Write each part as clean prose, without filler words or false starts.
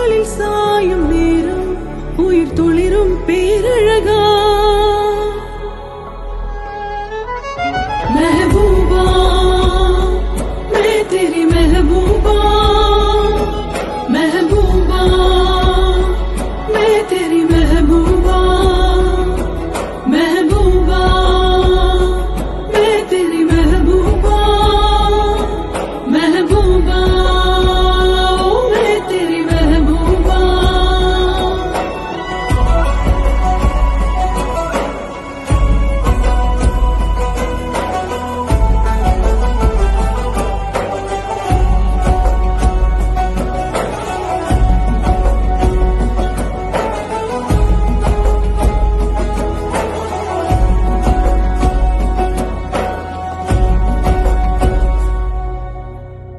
தோளில் சாயும் நேரம் உயிர் துளிரும் பேரழகா महबूबा मैं तेरी महबूबा महबूबा मैं तेरी महबूबा महबूबा मैं तेरी महबूबा महबूबा मैं तेरी महबूबा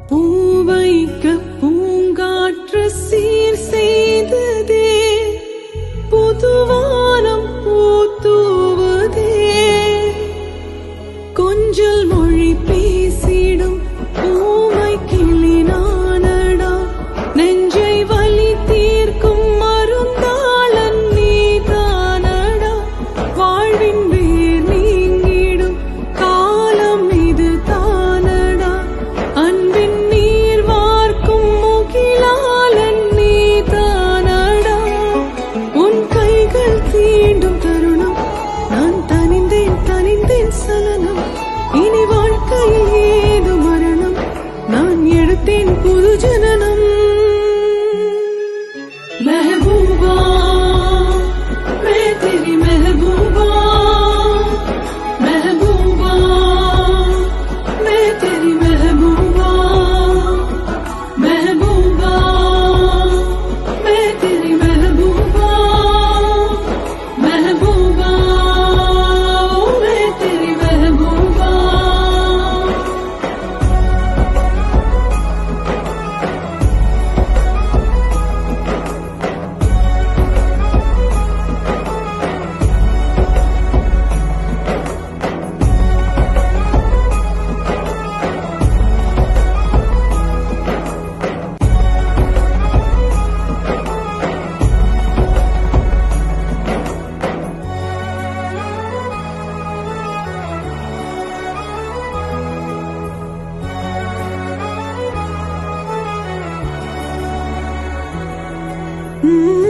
பூவைக்க பூங்காற்று சீர் செய்ததே புதுவானம் பூத்தூவதே கொஞ்சல் மொழி பேசிடும் பூமை கிளி நானடா நெஞ்சை வலி தீர்க்கும் மருந்தாளன் நீதானடா வாழ்வின் வேர் நீங்கிடும் காலம் இது தானடா அன்பின் நீர் வார்க்கும் முகிலாளன் நீதானடா உன் கைகள் தீண்டும் தருணம் நான் தனிந்தேன் சலனம் இனி வாழ்க்கையில் ஏது மரணம் நான் எடுத்தேன் புது ஜனனம் महबूबा मैं तेरी महबूबा महबूबा मैं तेरी महबूबा महबूबा मैं तेरी महबूबा महबूबा मैं तेरी महबूबा Mm-hmm.